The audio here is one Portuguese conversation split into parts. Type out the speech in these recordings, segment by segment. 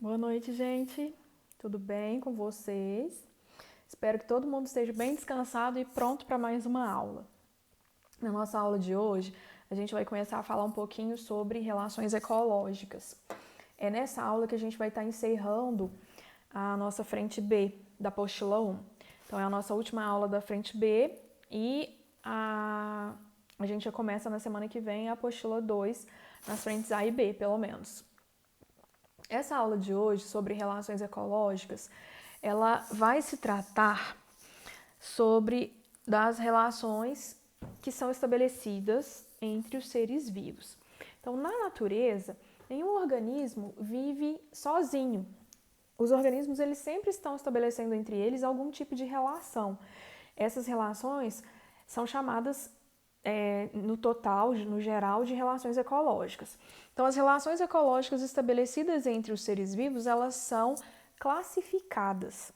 Boa noite, gente. Tudo bem com vocês? Espero que todo mundo esteja bem descansado e pronto para mais uma aula. Na nossa aula de hoje, a gente vai começar a falar um pouquinho sobre relações ecológicas. É nessa aula que a gente vai estar encerrando a nossa frente B da apostila 1. Então, é a nossa última aula da frente B e a gente já começa na semana que vem a apostila 2 nas frentes A e B, pelo menos. Essa aula de hoje sobre relações ecológicas, ela vai se tratar sobre das relações que são estabelecidas entre os seres vivos. Então, na natureza, nenhum organismo vive sozinho. Os organismos eles sempre estão estabelecendo entre eles algum tipo de relação. Essas relações são chamadas no total, no geral, de relações ecológicas. Então, as relações ecológicas estabelecidas entre os seres vivos, elas são classificadas.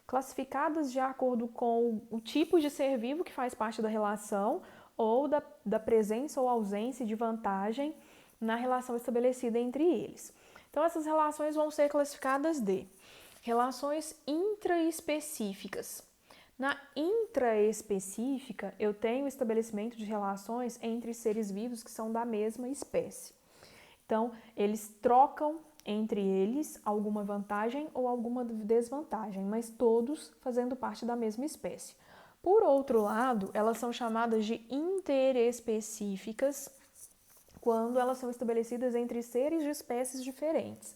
Classificadas de acordo com o tipo de ser vivo que faz parte da relação ou da presença ou ausência de vantagem na relação estabelecida entre eles. Então, essas relações vão ser classificadas de relações intraespecíficas. Na intraespecífica, eu tenho o estabelecimento de relações entre seres vivos que são da mesma espécie. Então, eles trocam entre eles alguma vantagem ou alguma desvantagem, mas todos fazendo parte da mesma espécie. Por outro lado, elas são chamadas de interespecíficas quando elas são estabelecidas entre seres de espécies diferentes.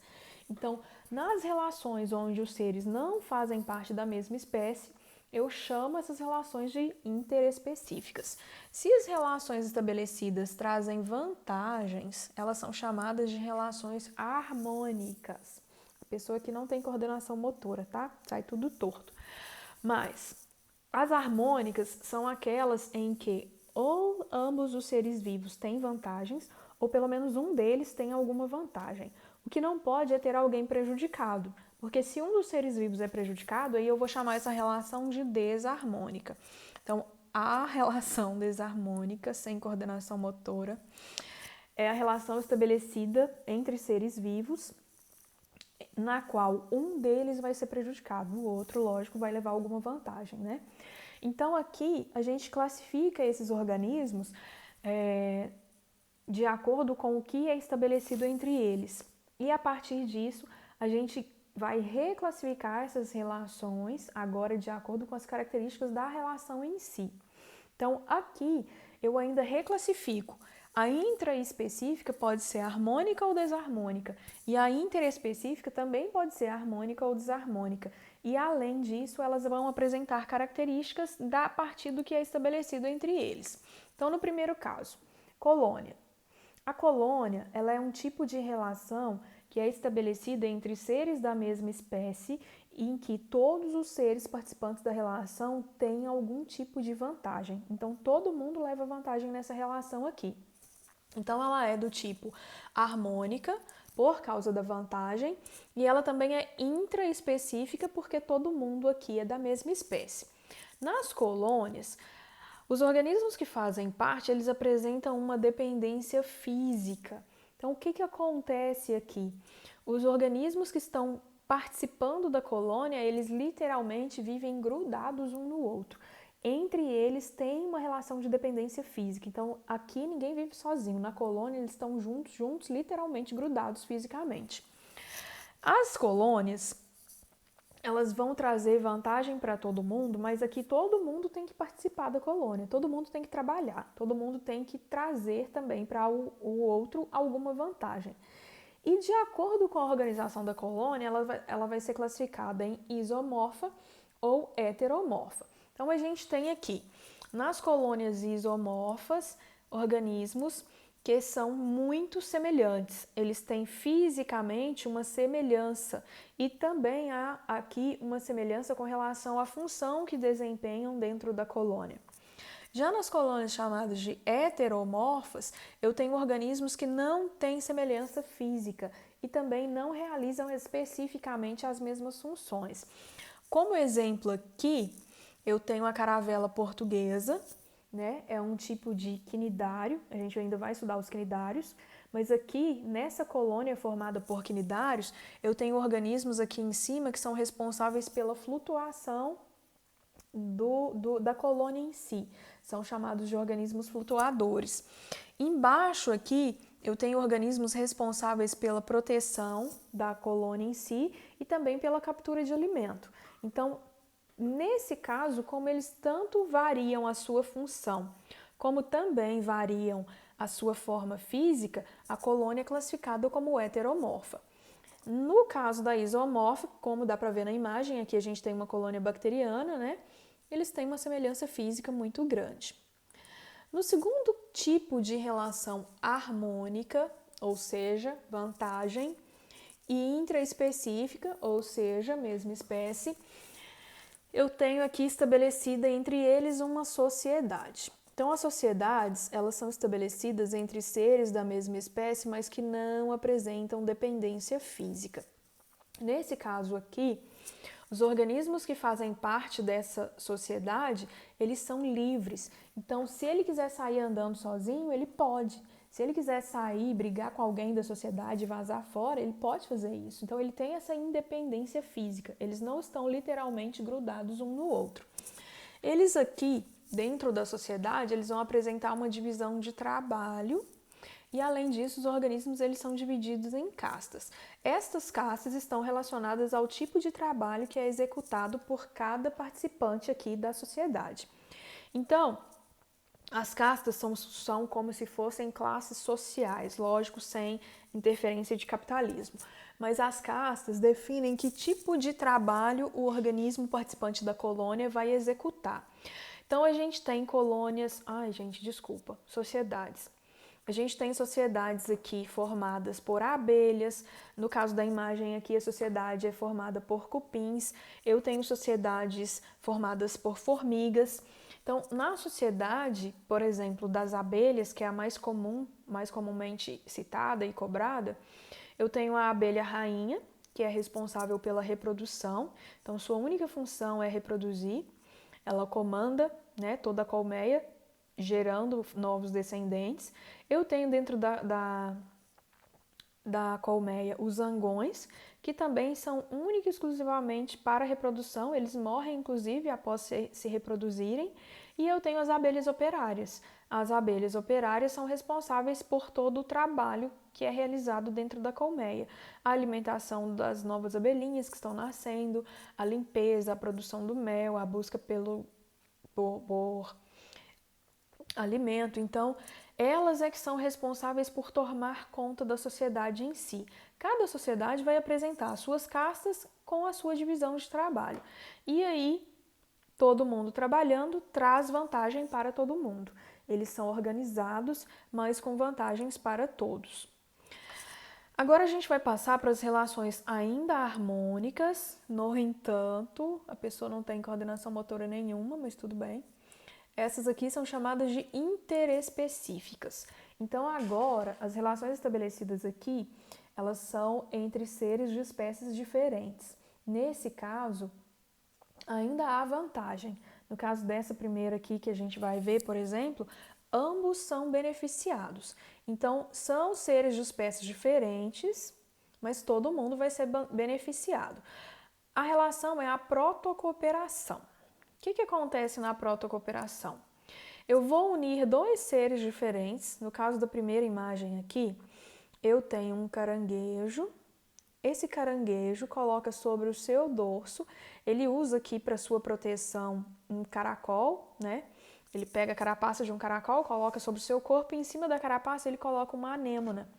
Então, nas relações onde os seres não fazem parte da mesma espécie, eu chamo essas relações de interespecíficas. Se as relações estabelecidas trazem vantagens, elas são chamadas de relações harmônicas. A pessoa que não tem coordenação motora, tá? Sai tudo torto. Mas as harmônicas são aquelas em que ou ambos os seres vivos têm vantagens, ou pelo menos um deles tem alguma vantagem. O que não pode é ter alguém prejudicado, porque se um dos seres vivos é prejudicado, aí eu vou chamar essa relação de desarmônica. Então, a relação desarmônica, sem coordenação motora, é a relação estabelecida entre seres vivos, na qual um deles vai ser prejudicado, o outro, lógico, vai levar alguma vantagem, né? Então, aqui, a gente classifica esses organismos de acordo com o que é estabelecido entre eles. E, a partir disso, a gente vai reclassificar essas relações agora de acordo com as características da relação em si. Então, aqui, eu ainda reclassifico. A intraespecífica pode ser harmônica ou desarmônica, e a interespecífica também pode ser harmônica ou desarmônica. E, além disso, elas vão apresentar características a partir do que é estabelecido entre eles. Então, no primeiro caso, colônia. A colônia, ela é um tipo de relação que é estabelecida entre seres da mesma espécie em que todos os seres participantes da relação têm algum tipo de vantagem. Então, todo mundo leva vantagem nessa relação aqui. Então, ela é do tipo harmônica, por causa da vantagem, e ela também é intraespecífica, porque todo mundo aqui é da mesma espécie. Nas colônias, os organismos que fazem parte, eles apresentam uma dependência física. Então, o que acontece aqui? Os organismos que estão participando da colônia, eles literalmente vivem grudados um no outro. Entre eles tem uma relação de dependência física. Então, aqui ninguém vive sozinho. Na colônia, eles estão juntos, literalmente grudados fisicamente. As colônias, elas vão trazer vantagem para todo mundo, mas aqui todo mundo tem que participar da colônia, todo mundo tem que trabalhar, todo mundo tem que trazer também para o outro alguma vantagem. E de acordo com a organização da colônia, ela vai ser classificada em isomorfa ou heteromorfa. Então, a gente tem aqui, nas colônias isomorfas, organismos que são muito semelhantes. Eles têm fisicamente uma semelhança e também há aqui uma semelhança com relação à função que desempenham dentro da colônia. Já nas colônias chamadas de heteromorfas, eu tenho organismos que não têm semelhança física e também não realizam especificamente as mesmas funções. Como exemplo aqui, eu tenho a caravela portuguesa, né? É um tipo de quinidário, a gente ainda vai estudar os quinidários, Mas aqui, nessa colônia formada por quinidários, eu tenho organismos aqui em cima que são responsáveis pela flutuação da colônia em si. São chamados de organismos flutuadores. Embaixo aqui, eu tenho organismos responsáveis pela proteção da colônia em si e também pela captura de alimento. Então, nesse caso, como eles tanto variam a sua função, como também variam a sua forma física, a colônia é classificada como heteromorfa. No caso da isomorfa, como dá para ver na imagem, aqui a gente tem uma colônia bacteriana, né? Eles têm uma semelhança física muito grande. No segundo tipo de relação harmônica, ou seja, vantagem, e intraespecífica, ou seja, mesma espécie, eu tenho aqui estabelecida entre eles uma sociedade. Então, as sociedades, elas são estabelecidas entre seres da mesma espécie, mas que não apresentam dependência física. Nesse caso aqui, os organismos que fazem parte dessa sociedade, eles são livres. Então, se ele quiser sair andando sozinho, ele pode. Se ele quiser sair, brigar com alguém da sociedade e vazar fora, ele pode fazer isso. Então, ele tem essa independência física. Eles não estão literalmente grudados um no outro. Eles aqui, dentro da sociedade, eles vão apresentar uma divisão de trabalho. E, além disso, os organismos eles são divididos em castas. Estas castas estão relacionadas ao tipo de trabalho que é executado por cada participante aqui da sociedade. Então, as castas são como se fossem classes sociais, lógico, sem interferência de capitalismo. Mas as castas definem que tipo de trabalho o organismo participante da colônia vai executar. Então, a gente tem sociedades. A gente tem sociedades aqui formadas por abelhas, no caso da imagem aqui a sociedade é formada por cupins, eu tenho sociedades formadas por formigas. Então, na sociedade, por exemplo, das abelhas, que é a mais comumente citada e cobrada, eu tenho a abelha rainha, que é responsável pela reprodução, então sua única função é reproduzir, ela comanda, né, toda a colmeia, gerando novos descendentes. Eu tenho dentro da colmeia os zangões, que também são única e exclusivamente para reprodução, eles morrem inclusive após se reproduzirem, e eu tenho as abelhas operárias. As abelhas operárias são responsáveis por todo o trabalho que é realizado dentro da colmeia. A alimentação das novas abelhinhas que estão nascendo, a limpeza, a produção do mel, a busca por alimento. Então, elas é que são responsáveis por tomar conta da sociedade em si. Cada sociedade vai apresentar as suas castas com a sua divisão de trabalho. E aí, todo mundo trabalhando traz vantagem para todo mundo. Eles são organizados, mas com vantagens para todos. Agora a gente vai passar para as relações ainda harmônicas. No entanto, a pessoa não tem coordenação motora nenhuma, mas tudo bem. Essas aqui são chamadas de interespecíficas. Então, agora, as relações estabelecidas aqui, elas são entre seres de espécies diferentes. Nesse caso, ainda há vantagem. No caso dessa primeira aqui que a gente vai ver, por exemplo, ambos são beneficiados. Então, são seres de espécies diferentes, mas todo mundo vai ser beneficiado. A relação é a protocooperação. O que acontece na protocooperação? Eu vou unir dois seres diferentes. No caso da primeira imagem aqui, eu tenho um caranguejo. Esse caranguejo coloca sobre o seu dorso, ele usa aqui para sua proteção um caracol, né? Ele pega a carapaça de um caracol, coloca sobre o seu corpo e em cima da carapaça ele coloca uma anêmona,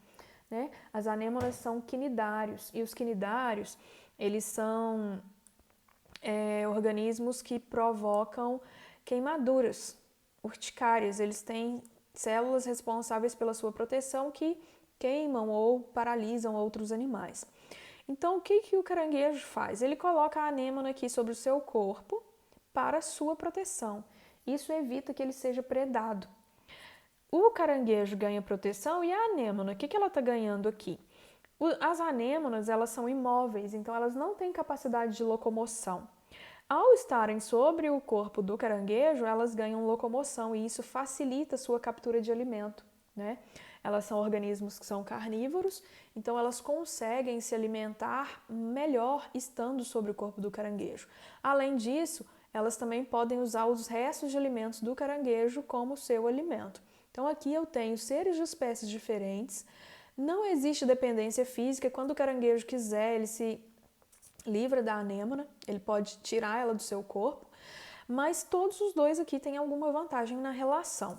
né? As anêmonas são quinidários e os quinidários, eles são organismos que provocam queimaduras urticárias. Eles têm células responsáveis pela sua proteção que queimam ou paralisam outros animais. Então, o que o caranguejo faz? Ele coloca a anêmona aqui sobre o seu corpo para sua proteção. Isso evita que ele seja predado. O caranguejo ganha proteção e a anêmona, o que ela está ganhando aqui? As anêmonas, elas são imóveis, então elas não têm capacidade de locomoção. Ao estarem sobre o corpo do caranguejo, elas ganham locomoção e isso facilita a sua captura de alimento, né? Elas são organismos que são carnívoros, então elas conseguem se alimentar melhor estando sobre o corpo do caranguejo. Além disso, elas também podem usar os restos de alimentos do caranguejo como seu alimento. Então aqui eu tenho seres de espécies diferentes, não existe dependência física. Quando o caranguejo quiser, ele se livra da anêmona, ele pode tirar ela do seu corpo, mas todos os dois aqui têm alguma vantagem na relação.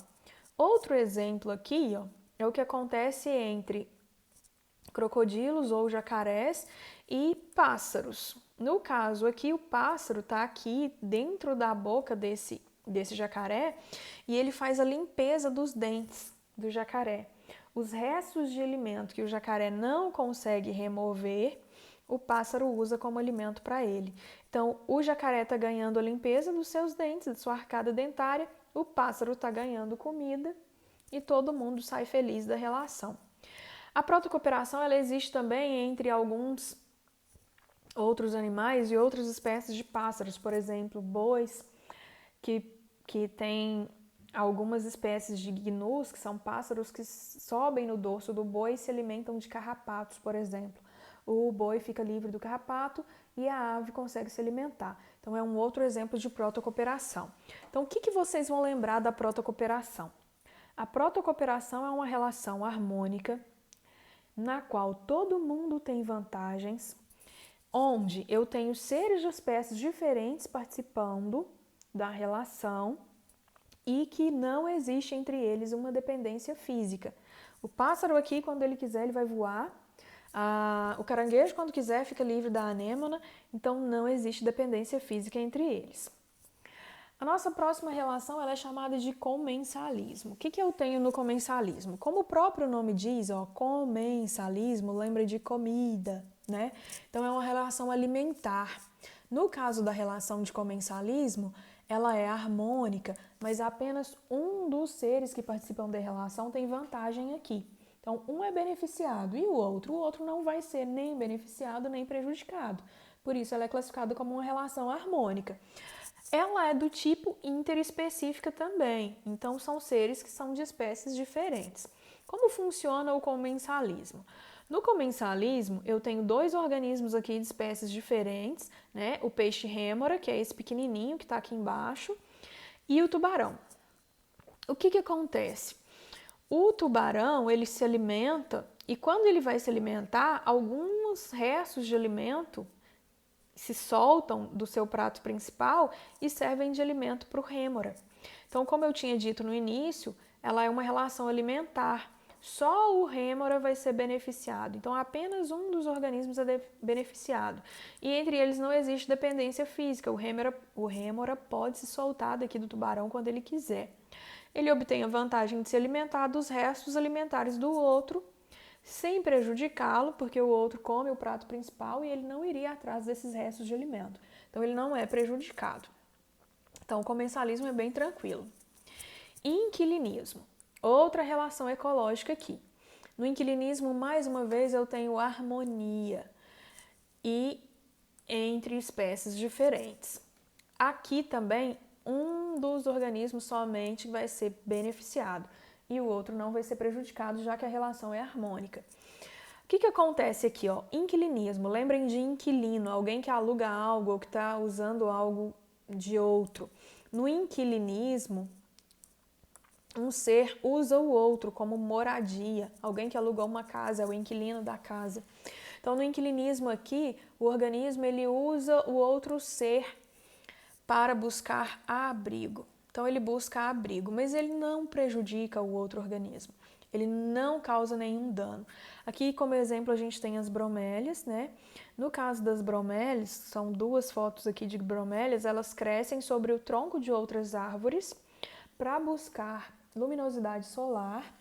Outro exemplo aqui, ó, é o que acontece entre crocodilos ou jacarés e pássaros. No caso aqui, o pássaro está aqui dentro da boca desse jacaré e ele faz a limpeza dos dentes do jacaré. Os restos de alimento que o jacaré não consegue remover, o pássaro usa como alimento para ele. Então, o jacaré está ganhando a limpeza dos seus dentes, da sua arcada dentária, o pássaro está ganhando comida e todo mundo sai feliz da relação. A protocooperação ela existe também entre alguns outros animais e outras espécies de pássaros, por exemplo, bois, que tem algumas espécies de gnus, que são pássaros que sobem no dorso do boi e se alimentam de carrapatos, por exemplo. O boi fica livre do carrapato e a ave consegue se alimentar. Então, é um outro exemplo de protocooperação. Então, o que vocês vão lembrar da protocooperação? A protocooperação é uma relação harmônica na qual todo mundo tem vantagens, onde eu tenho seres de espécies diferentes participando da relação e que não existe entre eles uma dependência física. O pássaro aqui, quando ele quiser, ele vai voar. O caranguejo, quando quiser, fica livre da anêmona, então não existe dependência física entre eles. A nossa próxima relação ela é chamada de comensalismo. O que eu tenho no comensalismo? Como o próprio nome diz, ó, comensalismo lembra de comida, né? Então é uma relação alimentar. No caso da relação de comensalismo, ela é harmônica, mas apenas um dos seres que participam da relação tem vantagem aqui. Então, um é beneficiado e o outro não vai ser nem beneficiado nem prejudicado. Por isso, ela é classificada como uma relação harmônica. Ela é do tipo interespecífica também, então são seres que são de espécies diferentes. Como funciona o comensalismo? No comensalismo, eu tenho dois organismos aqui de espécies diferentes, né? O peixe rêmora, que é esse pequenininho que está aqui embaixo, e o tubarão. O que acontece? O tubarão, ele se alimenta e quando ele vai se alimentar, alguns restos de alimento se soltam do seu prato principal e servem de alimento para o rêmora. Então, como eu tinha dito no início, ela é uma relação alimentar. Só o rêmora vai ser beneficiado. Então, apenas um dos organismos é beneficiado. E entre eles não existe dependência física. O rêmora pode se soltar daqui do tubarão quando ele quiser. Ele obtém a vantagem de se alimentar dos restos alimentares do outro, sem prejudicá-lo, porque o outro come o prato principal e ele não iria atrás desses restos de alimento. Então, ele não é prejudicado. Então, o comensalismo é bem tranquilo. Inquilinismo. Outra relação ecológica aqui. No inquilinismo, mais uma vez, eu tenho harmonia e entre espécies diferentes. Aqui também, um dos organismos somente vai ser beneficiado e o outro não vai ser prejudicado, já que a relação é harmônica. O que acontece aqui? Ó? Inquilinismo, lembrem de inquilino, alguém que aluga algo ou que está usando algo de outro. No inquilinismo, um ser usa o outro como moradia, alguém que alugou uma casa, é o inquilino da casa. Então, no inquilinismo aqui, o organismo ele usa o outro ser para buscar abrigo. Então, ele busca abrigo, mas ele não prejudica o outro organismo. Ele não causa nenhum dano. Aqui, como exemplo, a gente tem as bromélias, né? No caso das bromélias, são duas fotos aqui de bromélias, elas crescem sobre o tronco de outras árvores para buscar luminosidade solar.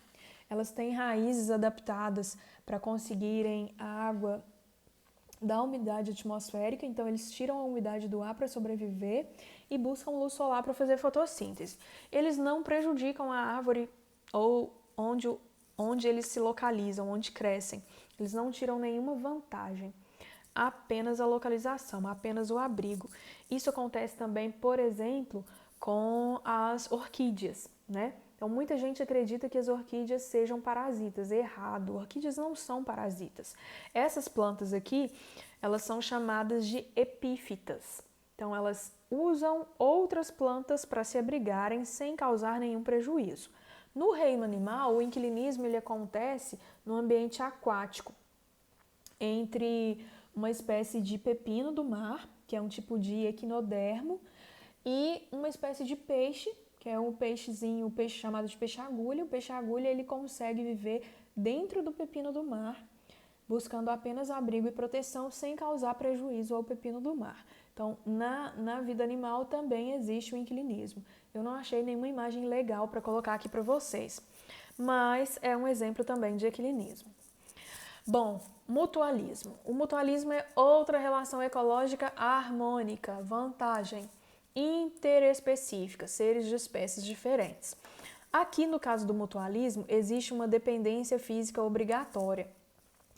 Elas têm raízes adaptadas para conseguirem a água da umidade atmosférica, então eles tiram a umidade do ar para sobreviver e buscam luz solar para fazer fotossíntese. Eles não prejudicam a árvore ou onde eles se localizam, onde crescem. Eles não tiram nenhuma vantagem, apenas a localização, apenas o abrigo. Isso acontece também, por exemplo, com as orquídeas, né? Então, muita gente acredita que as orquídeas sejam parasitas. Errado, orquídeas não são parasitas. Essas plantas aqui, elas são chamadas de epífitas. Então, elas usam outras plantas para se abrigarem sem causar nenhum prejuízo. No reino animal, o inquilinismo ele acontece no ambiente aquático, entre uma espécie de pepino do mar, que é um tipo de equinodermo, e uma espécie de peixe, que é um peixezinho, o peixe chamado de peixe-agulha. O peixe-agulha ele consegue viver dentro do pepino do mar, buscando apenas abrigo e proteção sem causar prejuízo ao pepino do mar. Então, na vida animal também existe o inquilinismo. Eu não achei nenhuma imagem legal para colocar aqui para vocês, mas é um exemplo também de equilinismo. Bom, mutualismo. O mutualismo é outra relação ecológica harmônica, vantagem interespecífica, seres de espécies diferentes. Aqui, no caso do mutualismo, existe uma dependência física obrigatória.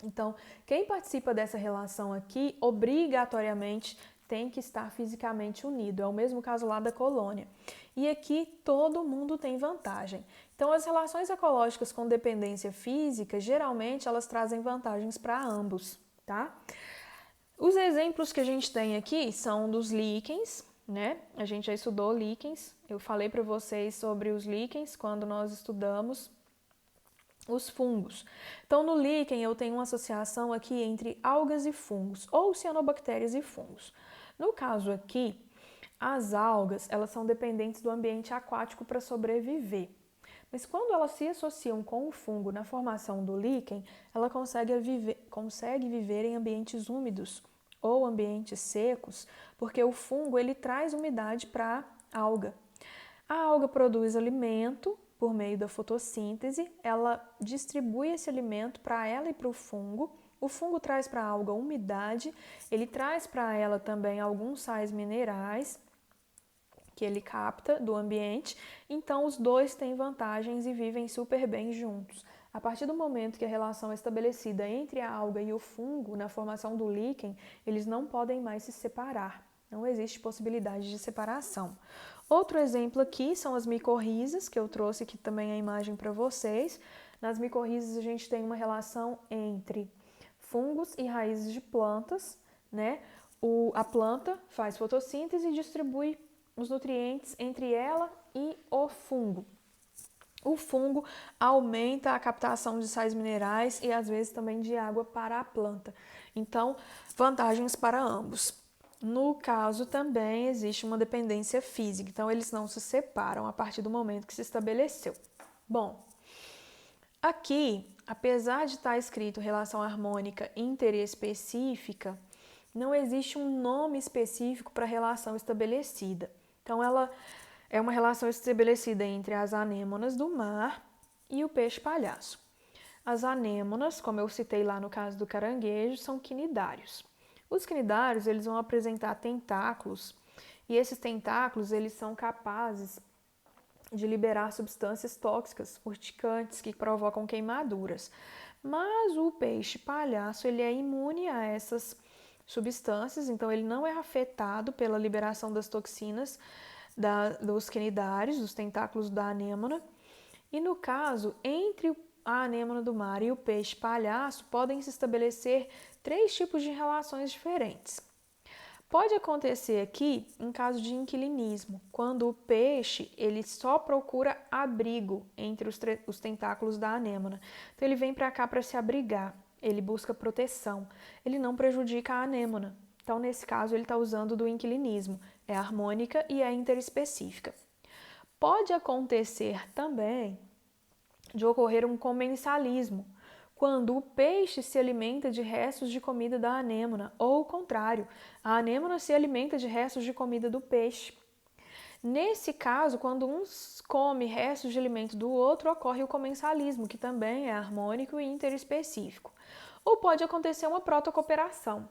Então, quem participa dessa relação aqui, obrigatoriamente, tem que estar fisicamente unido. É o mesmo caso lá da colônia. E aqui, todo mundo tem vantagem. Então, as relações ecológicas com dependência física, geralmente, elas trazem vantagens para ambos, tá? Os exemplos que a gente tem aqui são dos líquens, né? A gente já estudou líquens. Eu falei para vocês sobre os líquens quando nós estudamos os fungos. Então, no líquen, eu tenho uma associação aqui entre algas e fungos, ou cianobactérias e fungos. No caso aqui, as algas, elas são dependentes do ambiente aquático para sobreviver. Mas quando elas se associam com o fungo na formação do líquen, ela consegue viver em ambientes úmidos ou ambientes secos, porque o fungo ele traz umidade para a alga. A alga produz alimento por meio da fotossíntese, ela distribui esse alimento para ela e para o fungo traz para a alga umidade, ele traz para ela também alguns sais minerais que ele capta do ambiente, então os dois têm vantagens e vivem super bem juntos. A partir do momento que a relação é estabelecida entre a alga e o fungo, na formação do líquen, eles não podem mais se separar, não existe possibilidade de separação. Outro exemplo aqui são as micorrizas, que eu trouxe aqui também a imagem para vocês. Nas micorrizas a gente tem uma relação entre fungos e raízes de plantas, né? A planta faz fotossíntese e distribui os nutrientes entre ela e o fungo. O fungo aumenta a captação de sais minerais e às vezes também de água para a planta. Então, vantagens para ambos. No caso também existe uma dependência física, então eles não se separam a partir do momento que se estabeleceu. Bom, aqui, apesar de estar escrito relação harmônica interespecífica, não existe um nome específico para a relação estabelecida. Então, ela é uma relação estabelecida entre as anêmonas do mar e o peixe-palhaço. As anêmonas, como eu citei lá no caso do caranguejo, são quinidários. Os quinidários, eles vão apresentar tentáculos, e esses tentáculos, eles são capazes de liberar substâncias tóxicas, urticantes, que provocam queimaduras. Mas o peixe-palhaço, ele é imune a essas substâncias, então ele não é afetado pela liberação das toxinas dos quinidários, dos tentáculos da anêmona. E no caso, entre a anêmona do mar e o peixe-palhaço, podem se estabelecer 3 tipos de relações diferentes. Pode acontecer aqui em caso de inquilinismo, quando o peixe ele só procura abrigo entre os tentáculos da anêmona. Então ele vem para cá para se abrigar, ele busca proteção, ele não prejudica a anêmona. Então nesse caso ele está usando do inquilinismo, é harmônica e é interespecífica. Pode acontecer também de ocorrer um comensalismo, quando o peixe se alimenta de restos de comida da anêmona, ou o contrário, a anêmona se alimenta de restos de comida do peixe. Nesse caso, quando um come restos de alimento do outro, ocorre o comensalismo, que também é harmônico e interespecífico. Ou pode acontecer uma protocooperação.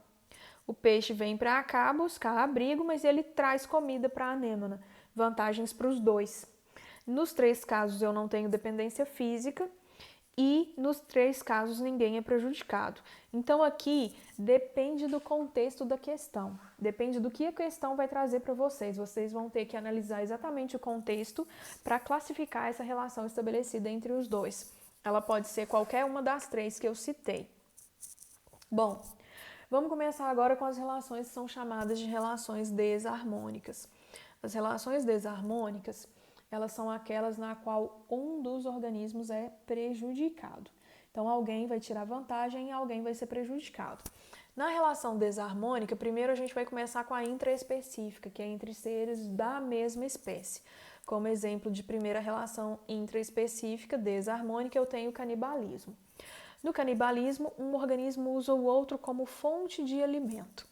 O peixe vem para cá buscar abrigo, mas ele traz comida para a anêmona. Vantagens para os dois. Nos 3 casos eu não tenho dependência física e nos 3 casos ninguém é prejudicado. Então aqui depende do contexto da questão, depende do que a questão vai trazer para vocês. Vocês vão ter que analisar exatamente o contexto para classificar essa relação estabelecida entre os dois. Ela pode ser qualquer uma das 3 que eu citei. Bom, vamos começar agora com as relações que são chamadas de relações desarmônicas. As relações desarmônicas, elas são aquelas na qual um dos organismos é prejudicado. Então, alguém vai tirar vantagem e alguém vai ser prejudicado. Na relação desarmônica, primeiro a gente vai começar com a intraespecífica, que é entre seres da mesma espécie. Como exemplo de primeira relação intraespecífica desarmônica, eu tenho o canibalismo. No canibalismo, um organismo usa o outro como fonte de alimento.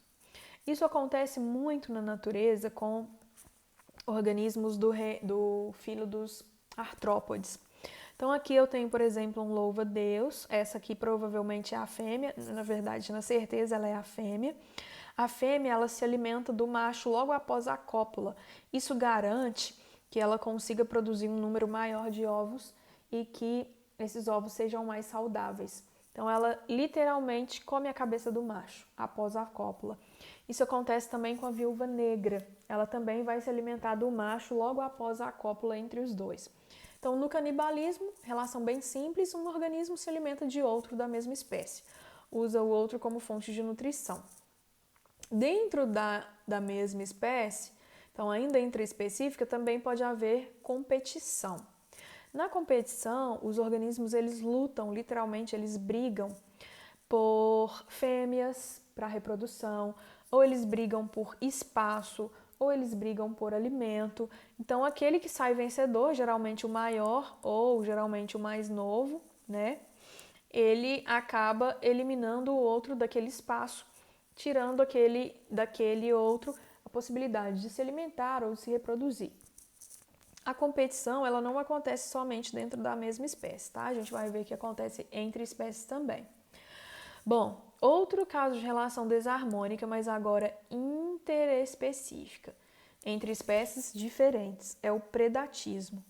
Isso acontece muito na natureza com organismos do filo dos artrópodes. Então aqui eu tenho, por exemplo, um louva-a-Deus. Essa aqui provavelmente é a fêmea, na verdade, na certeza ela é a fêmea. A fêmea, ela se alimenta do macho logo após a cópula. Isso garante que ela consiga produzir um número maior de ovos e que esses ovos sejam mais saudáveis. Então ela literalmente come a cabeça do macho após a cópula. Isso acontece também com a viúva negra. Ela também vai se alimentar do macho logo após a cópula entre os dois. Então, no canibalismo, relação bem simples, um organismo se alimenta de outro da mesma espécie. Usa o outro como fonte de nutrição. Dentro da mesma espécie, então ainda intraespecífica, também pode haver competição. Na competição, os organismos eles lutam, literalmente eles brigam por fêmeas para reprodução, ou eles brigam por espaço, ou eles brigam por alimento. Então, aquele que sai vencedor, geralmente o maior ou geralmente o mais novo, né? Ele acaba eliminando o outro daquele espaço, tirando daquele outro a possibilidade de se alimentar ou de se reproduzir. A competição, ela não acontece somente dentro da mesma espécie, tá? A gente vai ver que acontece entre espécies também. Bom, outro caso de relação desarmônica, mas agora interespecífica, entre espécies diferentes, é o predatismo.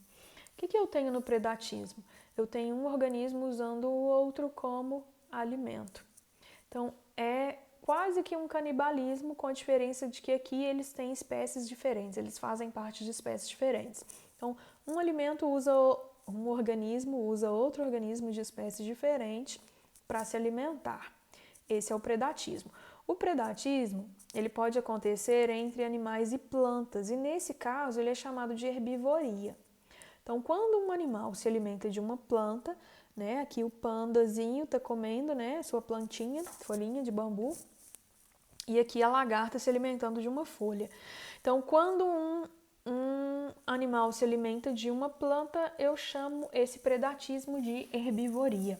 O que eu tenho no predatismo? Eu tenho um organismo usando o outro como alimento. Então, é quase que um canibalismo, com a diferença de que aqui eles têm espécies diferentes, eles fazem parte de espécies diferentes. Então, um organismo usa outro organismo de espécie diferente para se alimentar. Esse é o predatismo. O predatismo, ele pode acontecer entre animais e plantas, e nesse caso ele é chamado de herbivoria. Então, quando um animal se alimenta de uma planta, né, aqui o pandazinho está comendo, né, sua plantinha, folhinha de bambu, e aqui a lagarta se alimentando de uma folha. Então, quando um animal se alimenta de uma planta, eu chamo esse predatismo de herbivoria,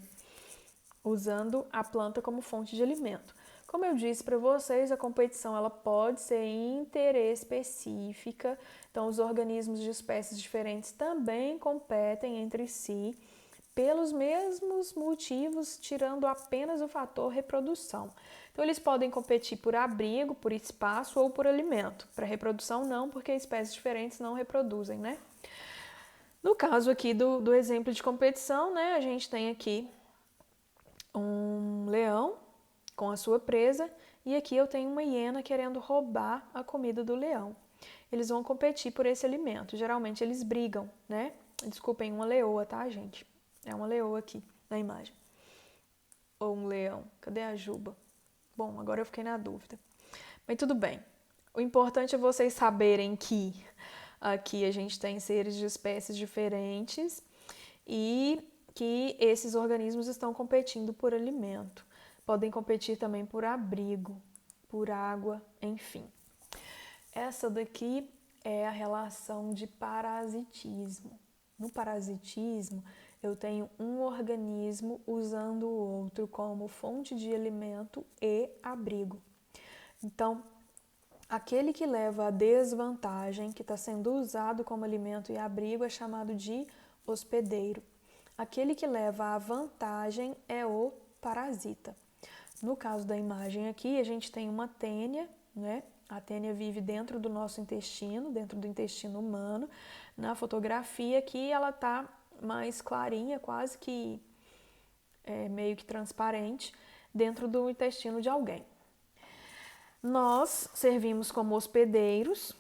usando a planta como fonte de alimento. Como eu disse para vocês, a competição ela pode ser interespecífica, então os organismos de espécies diferentes também competem entre si pelos mesmos motivos, tirando apenas o fator reprodução. Então eles podem competir por abrigo, por espaço ou por alimento. Para reprodução não, porque espécies diferentes não reproduzem, né? No caso aqui do exemplo de competição, né, a gente tem aqui um leão com a sua presa, e aqui eu tenho uma hiena querendo roubar a comida do leão. Eles vão competir por esse alimento. Geralmente eles brigam, né? Desculpem, uma leoa, tá, gente? É uma leoa aqui na imagem. Ou um leão. Cadê a juba? Bom, agora eu fiquei na dúvida. Mas tudo bem. O importante é vocês saberem que aqui a gente tem seres de espécies diferentes e que esses organismos estão competindo por alimento. Podem competir também por abrigo, por água, enfim. Essa daqui é a relação de parasitismo. No parasitismo, eu tenho um organismo usando o outro como fonte de alimento e abrigo. Então, aquele que leva a desvantagem, que está sendo usado como alimento e abrigo, é chamado de hospedeiro. Aquele que leva a vantagem é o parasita. No caso da imagem aqui, a gente tem uma tênia, né? A tênia vive dentro do nosso intestino, dentro do intestino humano. Na fotografia aqui ela está mais clarinha, quase que meio que transparente dentro do intestino de alguém. Nós servimos como hospedeiros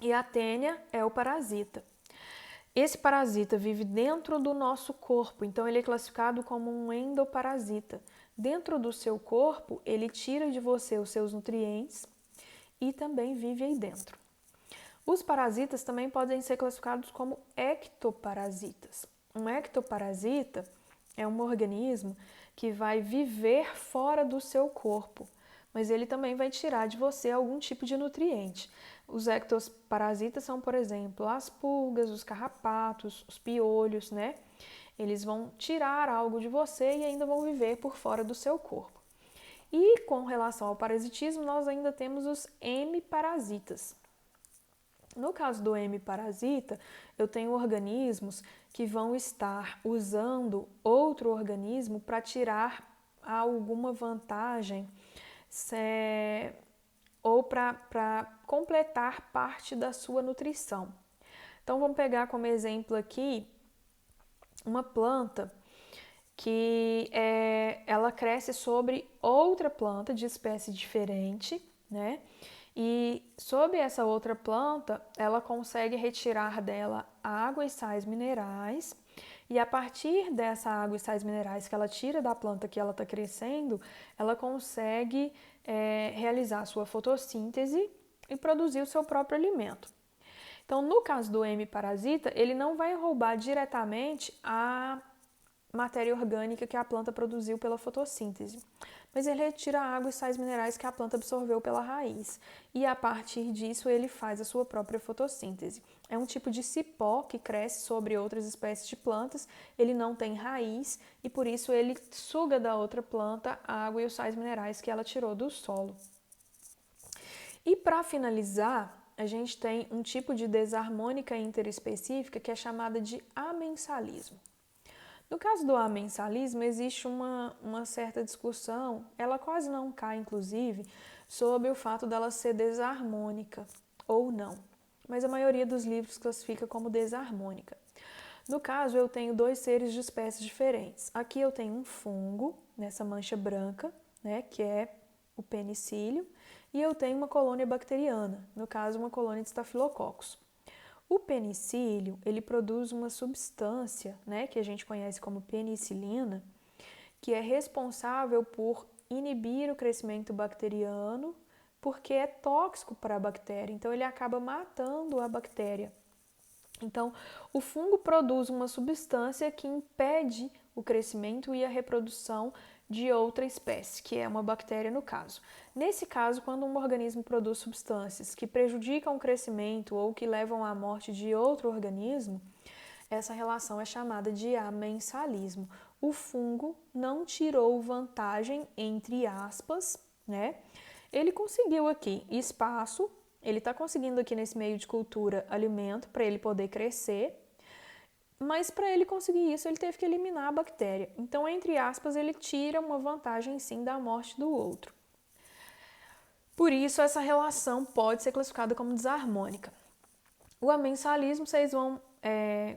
e a tênia é o parasita. Esse parasita vive dentro do nosso corpo, então ele é classificado como um endoparasita. Dentro do seu corpo, ele tira de você os seus nutrientes e também vive aí dentro. Os parasitas também podem ser classificados como ectoparasitas. Um ectoparasita é um organismo que vai viver fora do seu corpo, mas ele também vai tirar de você algum tipo de nutriente. Os ectoparasitas são, por exemplo, as pulgas, os carrapatos, os piolhos, né? Eles vão tirar algo de você e ainda vão viver por fora do seu corpo. E com relação ao parasitismo, nós ainda temos os hemiparasitas. No caso do hemiparasita, eu tenho organismos que vão estar usando outro organismo para tirar alguma vantagem ou para completar parte da sua nutrição. Então, vamos pegar como exemplo aqui uma planta que ela cresce sobre outra planta de espécie diferente, né? E sob essa outra planta, ela consegue retirar dela água e sais minerais, e a partir dessa água e sais minerais que ela tira da planta que ela está crescendo, ela consegue realizar a sua fotossíntese e produzir o seu próprio alimento. Então, no caso do hemiparasita, ele não vai roubar diretamente a matéria orgânica que a planta produziu pela fotossíntese, mas ele retira a água e sais minerais que a planta absorveu pela raiz, e a partir disso ele faz a sua própria fotossíntese. É um tipo de cipó que cresce sobre outras espécies de plantas, ele não tem raiz e por isso ele suga da outra planta a água e os sais minerais que ela tirou do solo. E para finalizar, a gente tem um tipo de desarmônica interespecífica que é chamada de amensalismo. No caso do amensalismo, existe uma certa discussão, ela quase não cai, inclusive, sobre o fato dela ser desarmônica ou não. Mas a maioria dos livros classifica como desarmônica. No caso, eu tenho dois seres de espécies diferentes. Aqui eu tenho um fungo, nessa mancha branca, né, que é o penicílio, e eu tenho uma colônia bacteriana, no caso, uma colônia de estafilococcus. O penicílio, ele produz uma substância, né, que a gente conhece como penicilina, que é responsável por inibir o crescimento bacteriano, porque é tóxico para a bactéria, então ele acaba matando a bactéria. Então, o fungo produz uma substância que impede o crescimento e a reprodução de outra espécie, que é uma bactéria no caso. Nesse caso, quando um organismo produz substâncias que prejudicam o crescimento ou que levam à morte de outro organismo, essa relação é chamada de amensalismo. O fungo não tirou vantagem, entre aspas, né? Ele conseguiu aqui espaço, ele está conseguindo aqui nesse meio de cultura alimento para ele poder crescer, mas para ele conseguir isso, ele teve que eliminar a bactéria. Então, entre aspas, ele tira uma vantagem sim da morte do outro. Por isso, essa relação pode ser classificada como desarmônica. O amensalismo vocês vão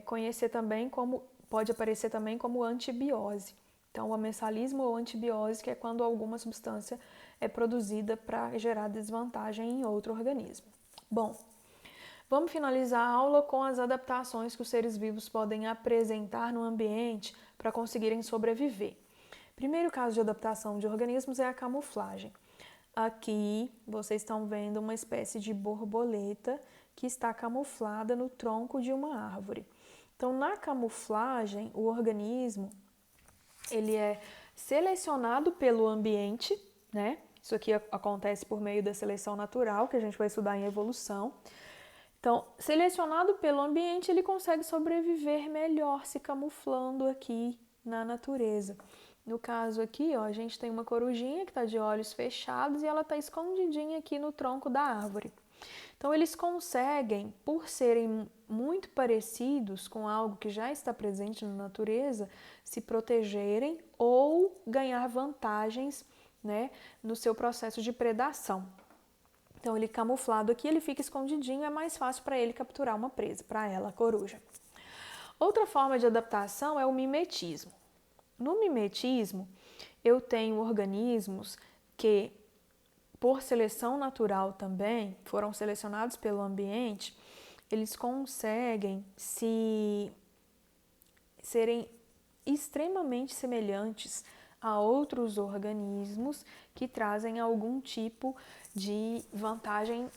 conhecer também como, pode aparecer também como antibiose. Então, o amensalismo ou antibiose, que é quando alguma substância é produzida para gerar desvantagem em outro organismo. Bom, vamos finalizar a aula com as adaptações que os seres vivos podem apresentar no ambiente para conseguirem sobreviver. Primeiro caso de adaptação de organismos é a camuflagem. Aqui vocês estão vendo uma espécie de borboleta que está camuflada no tronco de uma árvore. Então, na camuflagem, o organismo ele é selecionado pelo ambiente, né? Isso aqui acontece por meio da seleção natural, que a gente vai estudar em evolução. Então, selecionado pelo ambiente, ele consegue sobreviver melhor se camuflando aqui na natureza. No caso aqui, ó, a gente tem uma corujinha que está de olhos fechados e ela está escondidinha aqui no tronco da árvore. Então, eles conseguem, por serem muito parecidos com algo que já está presente na natureza, se protegerem ou ganhar vantagens, né, no seu processo de predação. Então, ele camuflado aqui, ele fica escondidinho, é mais fácil para ele capturar uma presa, para ela, a coruja. Outra forma de adaptação é o mimetismo. no mimetismo, eu tenho organismos que, por seleção natural também, foram selecionados pelo ambiente, eles conseguem serem extremamente semelhantes a outros organismos que trazem algum tipo de vantagem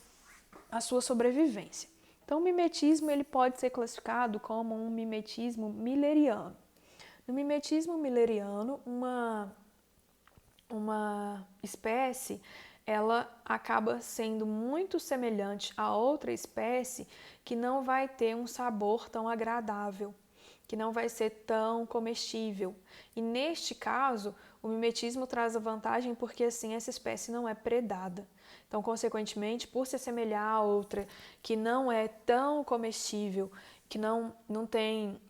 à sua sobrevivência. Então, o mimetismo ele pode ser classificado como um mimetismo milleriano. No mimetismo milleriano, uma espécie ela acaba sendo muito semelhante a outra espécie que não vai ter um sabor tão agradável, que não vai ser tão comestível. E neste caso, o mimetismo traz a vantagem porque assim essa espécie não é predada. Então, consequentemente, por se assemelhar a outra que não é tão comestível, que não tem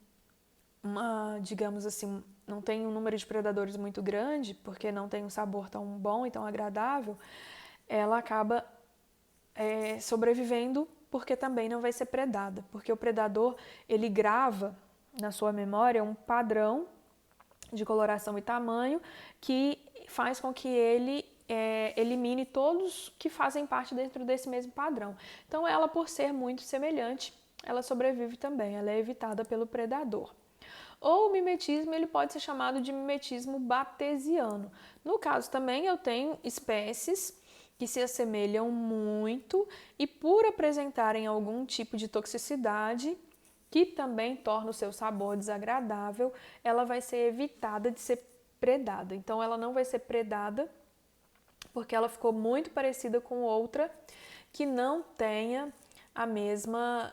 digamos assim, não tem um número de predadores muito grande, porque não tem um sabor tão bom e tão agradável, ela acaba sobrevivendo porque também não vai ser predada, porque o predador ele grava na sua memória um padrão de coloração e tamanho que faz com que ele elimine todos que fazem parte dentro desse mesmo padrão. Então ela, por ser muito semelhante, ela sobrevive também, ela é evitada pelo predador. Ou o mimetismo ele pode ser chamado de mimetismo batesiano. No caso também eu tenho espécies que se assemelham muito e por apresentarem algum tipo de toxicidade, que também torna o seu sabor desagradável, ela vai ser evitada de ser predada. Então ela não vai ser predada porque ela ficou muito parecida com outra que não tenha a mesma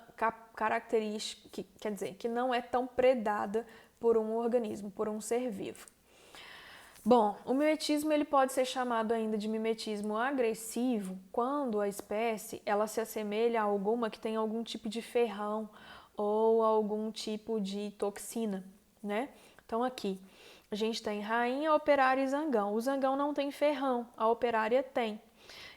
característica, quer dizer, que não é tão predada por um organismo, por um ser vivo. Bom, o mimetismo ele pode ser chamado ainda de mimetismo agressivo quando a espécie ela se assemelha a alguma que tem algum tipo de ferrão ou algum tipo de toxina, né? Então aqui a gente tem rainha, operária e zangão. O zangão não tem ferrão, a operária tem.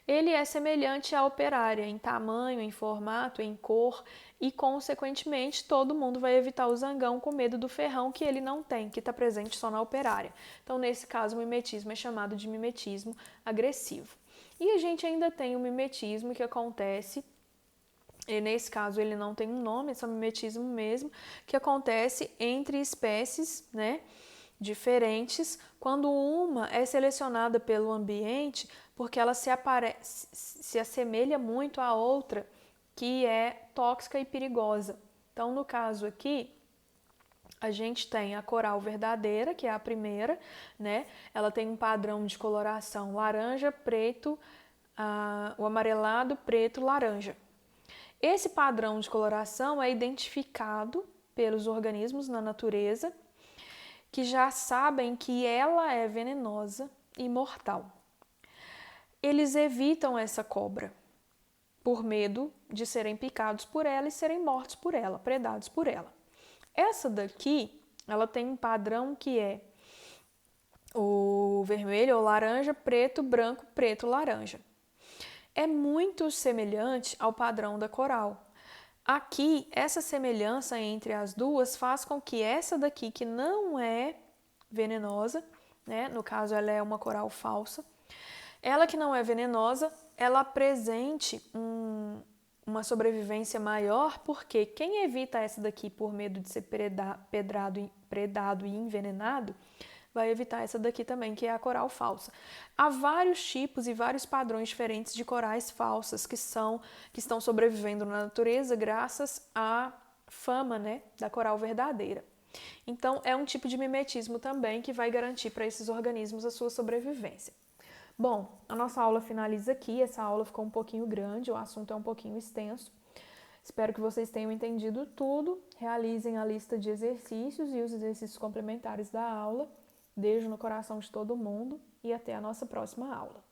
Ele é semelhante à operária em tamanho, em formato, em cor e, consequentemente, todo mundo vai evitar o zangão com medo do ferrão que ele não tem, que está presente só na operária. Então, nesse caso, o mimetismo é chamado de mimetismo agressivo. E a gente ainda tem o mimetismo que acontece, e nesse caso ele não tem um nome, é só mimetismo mesmo, que acontece entre espécies, né, diferentes, quando uma é selecionada pelo ambiente porque ela se assemelha muito à outra que é tóxica e perigosa. Então, no caso aqui, a gente tem a coral verdadeira, que é a primeira, né? Ela tem um padrão de coloração laranja, preto, o amarelado, preto, laranja. Esse padrão de coloração é identificado pelos organismos na natureza que já sabem que ela é venenosa e mortal. Eles evitam essa cobra por medo de serem picados por ela e serem mortos por ela, predados por ela. Essa daqui, ela tem um padrão que é o vermelho ou laranja, preto, branco, preto, laranja. É muito semelhante ao padrão da coral. Aqui, essa semelhança entre as duas faz com que essa daqui, que não é venenosa, né? No caso ela é uma coral falsa, ela que não é venenosa, ela apresente uma sobrevivência maior, porque quem evita essa daqui por medo de ser predado e envenenado, vai evitar essa daqui também, que é a coral falsa. Há vários tipos e vários padrões diferentes de corais falsas que estão sobrevivendo na natureza graças à fama, né, da coral verdadeira. Então, é um tipo de mimetismo também que vai garantir para esses organismos a sua sobrevivência. Bom, a nossa aula finaliza aqui. Essa aula ficou um pouquinho grande, o assunto é um pouquinho extenso. Espero que vocês tenham entendido tudo. Realizem a lista de exercícios e os exercícios complementares da aula. Beijo no coração de todo mundo e até a nossa próxima aula.